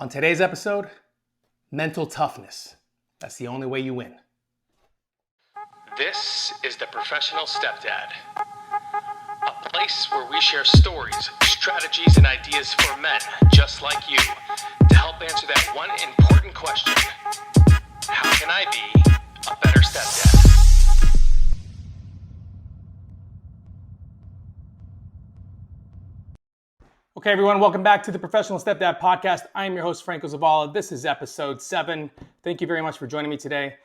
On today's episode, mental toughness. That's the only way you win. This is the Professional Stepdad, a place where we share stories, strategies, and ideas for men just like you to help answer that one important question: how can I be a better stepdad? Okay, everyone, welcome back to the Professional Stepdad Podcast. I am your host, Franco Zavala. This is episode 7. Thank you very much for joining me today.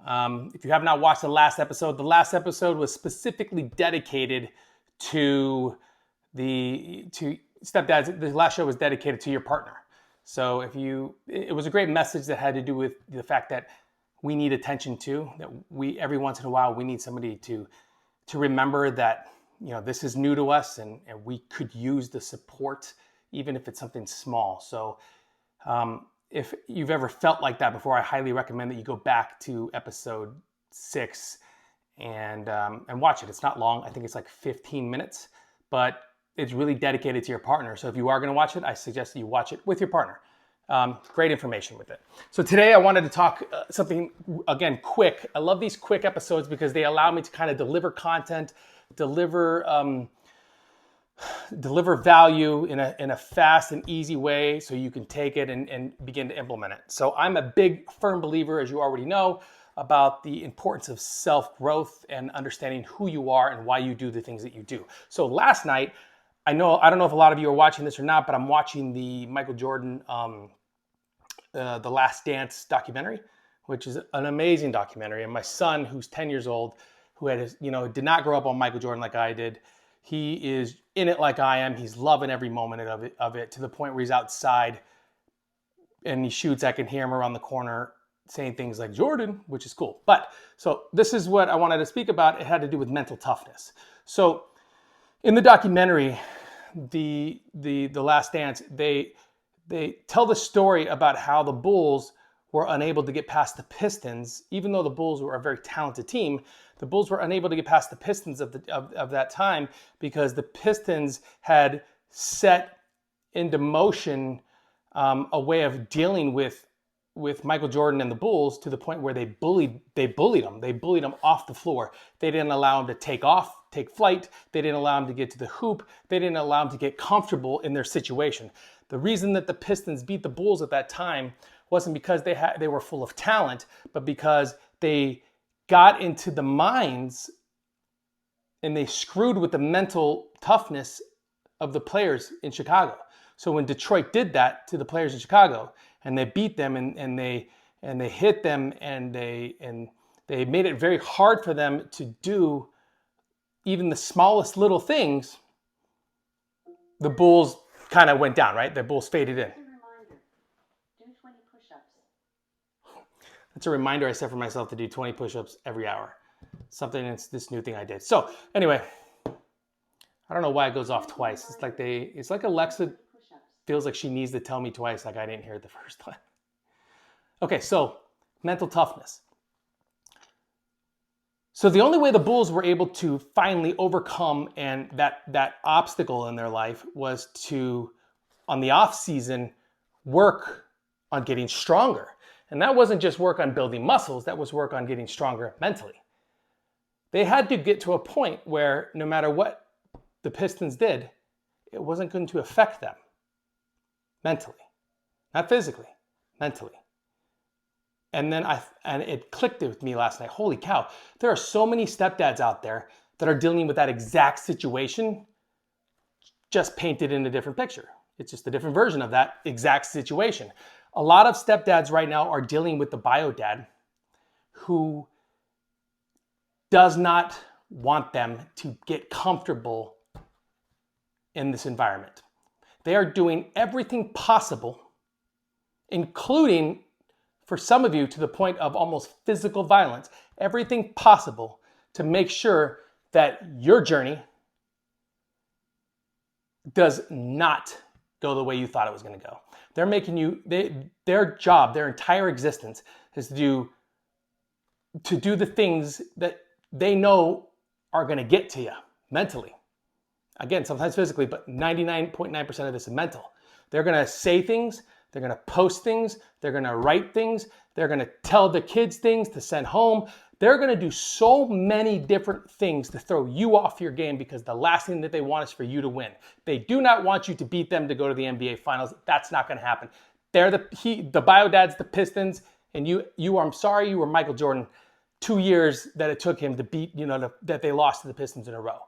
If you have not watched the last episode was specifically dedicated to stepdads. The last show was dedicated to your partner. So it was a great message that had to do with the fact that we need attention too, that every once in a while we need somebody to remember that, you know, this is new to us and we could use the support, even if it's something small. So if you've ever felt like that before, I highly recommend that you go back to episode 6 and watch it. It's not long. I think it's like 15 minutes, but it's really dedicated to your partner. So if you are going to watch it, I suggest that you watch it with your partner. Great information with it. So today I wanted to talk something, again, quick. I love these quick episodes because they allow me to kind of deliver content, deliver value in a fast and easy way so you can take it and begin to implement it. So I'm a big, firm believer, as you already know, about the importance of self-growth and understanding who you are and why you do the things that you do. So last night, I don't know if a lot of you are watching this or not, but I'm watching the Michael Jordan, The Last Dance documentary, which is an amazing documentary. And my son, who's 10 years old, who did not grow up on Michael Jordan like I did, he is in it like I am. He's loving every moment of it to the point where he's outside and he shoots. I can hear him around the corner saying things like Jordan, which is cool. But so this is what I wanted to speak about. It had to do with mental toughness. So in the documentary, the Last Dance, they tell the story about how the Bulls were unable to get past the Pistons. Even though the Bulls were a very talented team, the Bulls were unable to get past the Pistons of that time because the Pistons had set into motion a way of dealing with Michael Jordan and the Bulls to the point where they bullied him. They bullied him off the floor. They didn't allow him to take flight. They didn't allow him to get to the hoop. They didn't allow him to get comfortable in their situation. The reason that the Pistons beat the Bulls at that time wasn't because they were full of talent, but because they got into the minds and they screwed with the mental toughness of the players in Chicago. So when Detroit did that to the players in Chicago and they beat them and they hit them and they made it very hard for them to do even the smallest little things, the Bulls kind of went down, right? The Bulls faded in. It's a reminder I set for myself to do 20 push-ups every hour. It's this new thing I did. So anyway, I don't know why it goes off twice. It's like Alexa feels like she needs to tell me twice, like I didn't hear it the first time. Okay, so mental toughness. So the only way the Bulls were able to finally overcome and that obstacle in their life was to, on the off season, work on getting stronger. And that wasn't just work on building muscles, that was work on getting stronger mentally. They had to get to a point where no matter what the Pistons did, it wasn't going to affect them mentally, not physically, mentally. And then it clicked with me last night. Holy cow, there are so many stepdads out there that are dealing with that exact situation, just painted in a different picture. It's just a different version of that exact situation. A lot of stepdads right now are dealing with the bio dad who does not want them to get comfortable in this environment. They are doing everything possible, including, for some of you, to the point of almost physical violence, everything possible to make sure that your journey does not go the way you thought it was going to go. They're making you, their job, their entire existence is to do the things that they know are going to get to you mentally. Again, sometimes physically, but 99.9% of this is mental. They're going to say things They're going to post things. They're going to write things. They're going to tell the kids things to send home. They're going to do so many different things to throw you off your game because the last thing that they want is for you to win. They do not want you to beat them to go to the NBA Finals. That's not going to happen. They're the bio dad's the Pistons, and I'm sorry you were Michael Jordan 2 years that it took him to beat, that they lost to the Pistons in a row.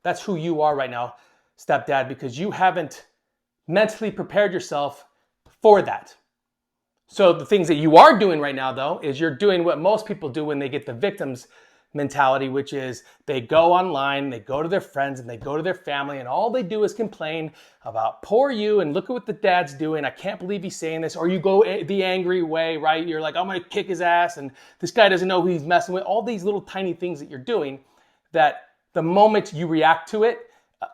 That's who you are right now, stepdad, because you haven't mentally prepared yourself for that. So the things that you are doing right now, though, is you're doing what most people do when they get the victim's mentality, which is they go online, they go to their friends, and they go to their family, and all they do is complain about poor you, and look at what the dad's doing. I can't believe he's saying this. Or you go the angry way, right? You're like, I'm going to kick his ass, and this guy doesn't know who he's messing with. All these little tiny things that you're doing that the moment you react to it,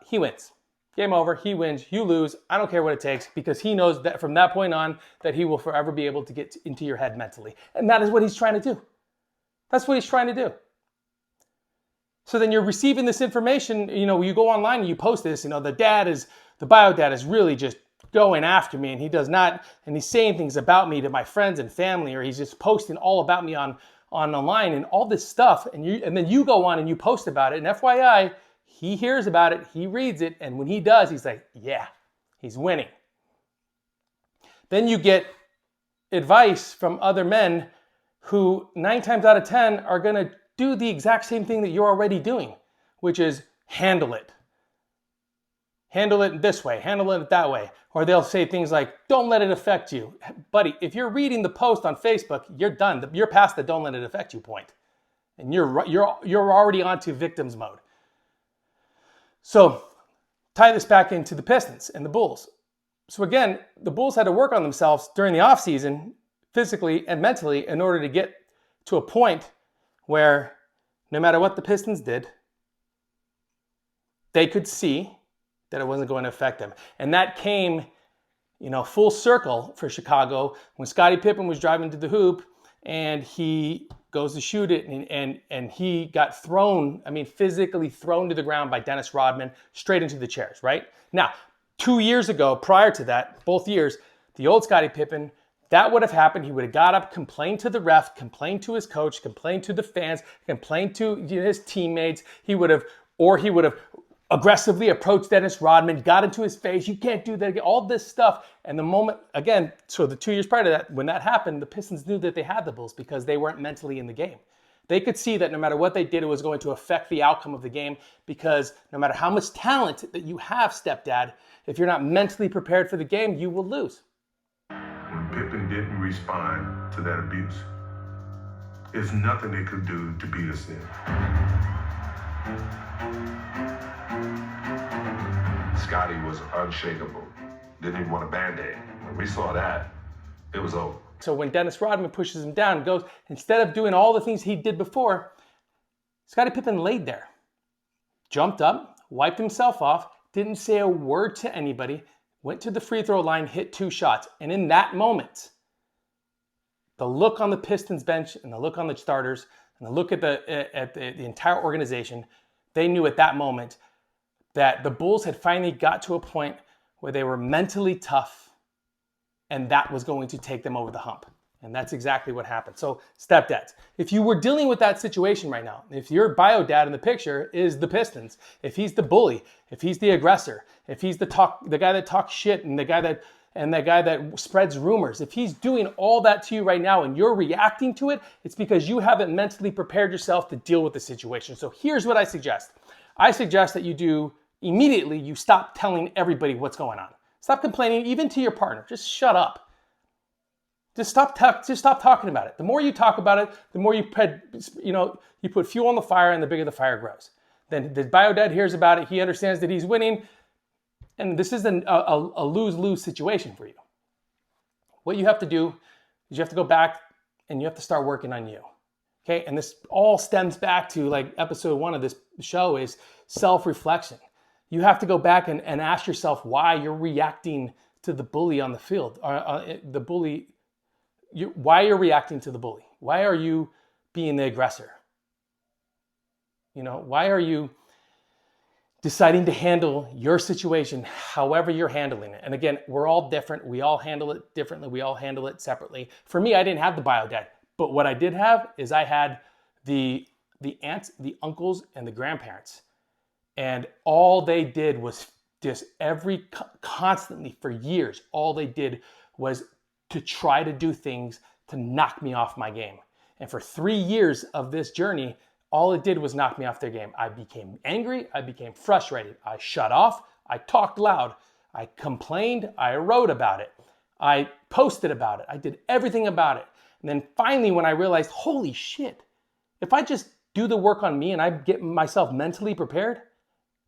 he wins. Game over, he wins, you lose. I don't care what it takes, because he knows that from that point on that he will forever be able to get into your head mentally. And that is what he's trying to do. That's what he's trying to do. So then you're receiving this information, you go online and you post this, the bio dad is really just going after me, and he does not, and he's saying things about me to my friends and family, or he's just posting all about me on online and all this stuff. And then you go on and you post about it. And FYI, he hears about it, he reads it, and when he does, he's like, yeah, he's winning. Then you get advice from other men who 9 times out of 10 are going to do the exact same thing that you're already doing, which is handle it. Handle it this way, handle it that way. Or they'll say things like, don't let it affect you. Buddy, if you're reading the post on Facebook, you're done. You're past the don't let it affect you point. And you're already onto victims mode. So tie this back into the Pistons and the Bulls. So again, the Bulls had to work on themselves during the offseason, physically and mentally, in order to get to a point where no matter what the Pistons did, they could see that it wasn't going to affect them. And that came, full circle for Chicago when Scottie Pippen was driving to the hoop and he goes to shoot it, and he got thrown, physically thrown to the ground by Dennis Rodman straight into the chairs, right? Now, 2 years ago, prior to that, both years, the old Scottie Pippen, that would have happened. He would have got up, complained to the ref, complained to his coach, complained to the fans, complained to his teammates. He would have aggressively approached Dennis Rodman, got into his face. You can't do that again. All this stuff. And the moment, again, so the 2 years prior to that, when that happened, the Pistons knew that they had the Bulls because they weren't mentally in the game. They could see that no matter what they did, it was going to affect the outcome of the game, because no matter how much talent that you have, stepdad, if you're not mentally prepared for the game, you will lose. When Pippen didn't respond to that abuse, there's nothing they could do to beat us in. Scotty was unshakable. Didn't even want a Band-Aid. When we saw that, it was over. So when Dennis Rodman pushes him down, goes, instead of doing all the things he did before, Scottie Pippen laid there, jumped up, wiped himself off, didn't say a word to anybody, went to the free throw line, hit 2 shots. And in that moment, the look on the Pistons bench and the look on the starters and the look at the entire organization, they knew at that moment that the Bulls had finally got to a point where they were mentally tough, and that was going to take them over the hump. And that's exactly what happened. So, stepdads, if you were dealing with that situation right now, if your bio dad in the picture is the Pistons, if he's the bully, if he's the aggressor, if he's the guy that talks shit and the guy that spreads rumors, if he's doing all that to you right now and you're reacting to it, it's because you haven't mentally prepared yourself to deal with the situation. So here's what I suggest. I suggest that you stop telling everybody what's going on. Stop complaining, even to your partner. Just shut up. Just stop talking about it. The more you talk about it, the more you put fuel on the fire, and the bigger the fire grows. Then the bio dad hears about it. He understands that he's winning, and this is a lose-lose situation for you. What you have to do is you have to go back and you have to start working on you. Okay, and this all stems back to like episode 1 of this show is self-reflection. You have to go back and ask yourself why you're reacting to the bully on the field, why you're reacting to the bully. Why are you being the aggressor? Why are you deciding to handle your situation however you're handling it. And again, we're all different. We all handle it differently. We all handle it separately. For me, I didn't have the bio dad, but what I did have is I had the aunts, the uncles, and the grandparents. And all they did was just constantly for years, all they did was to try to do things to knock me off my game. And for 3 years of this journey, all it did was knock me off their game. I became angry. I became frustrated. I shut off. I talked loud. I complained. I wrote about it. I posted about it. I did everything about it. And then finally, when I realized, holy shit, if I just do the work on me and I get myself mentally prepared,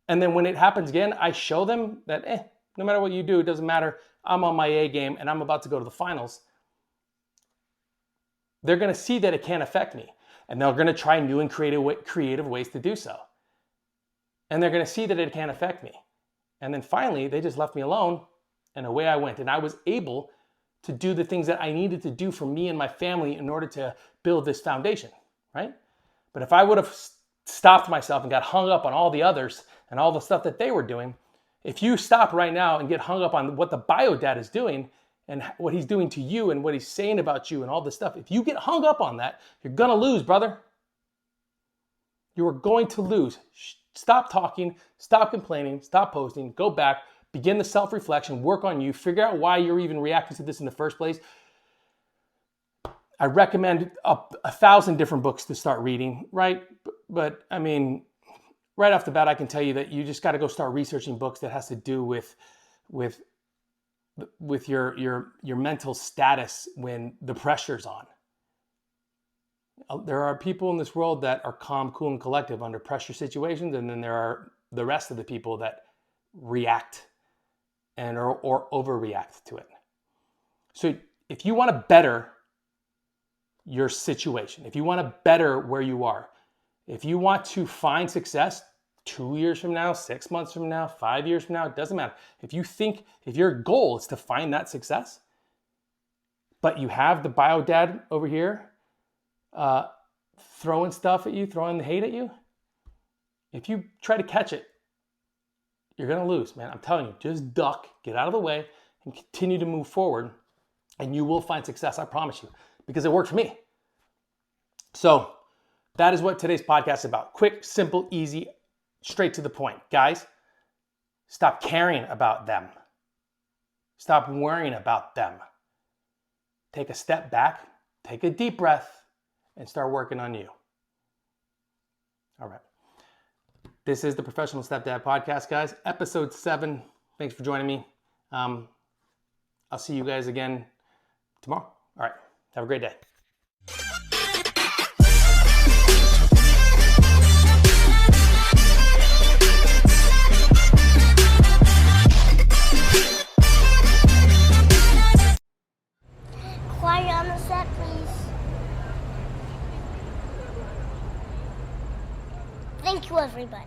and then when it happens again, I show them that, no matter what you do, it doesn't matter. I'm on my A game and I'm about to go to the finals. They're going to see that it can't affect me. And they're going to try new and creative ways to do so. And they're going to see that it can't affect me. And then finally, they just left me alone, and away I went. And I was able to do the things that I needed to do for me and my family in order to build this foundation, right? But if I would have stopped myself and got hung up on all the others and all the stuff that they were doing, if you stop right now and get hung up on what the bio dad is doing, and what he's doing to you and what he's saying about you and all this stuff, if you get hung up on that, you're going to lose, brother. You are going to lose. Stop talking, stop complaining, stop posting, go back, begin the self-reflection, work on you, figure out why you're even reacting to this in the first place. I recommend 1,000 different books to start reading, right? But I mean, right off the bat, I can tell you that you just got to go start researching books that has to do with your mental status when the pressure's on. There are people in this world that are calm, cool, and collective under pressure situations, and then there are the rest of the people that react and or overreact to it. So if you want to better your situation, if you want to better where you are, if you want to find success 2 years from now, 6 months from now, 5 years from now, it doesn't matter. If your goal is to find that success, but you have the bio dad over here throwing stuff at you, throwing the hate at you, if you try to catch it, you're going to lose, man. I'm telling you, just duck, get out of the way, and continue to move forward, and you will find success, I promise you, because it worked for me. So that is what today's podcast is about. Quick, simple, easy, straight to the point. Guys, stop caring about them. Stop worrying about them. Take a step back, take a deep breath, and start working on you. All right. This is the Professional Stepdad Podcast, guys. Episode 7. Thanks for joining me. I'll see you guys again tomorrow. All right. Have a great day. Quiet on the set, please. Thank you, everybody.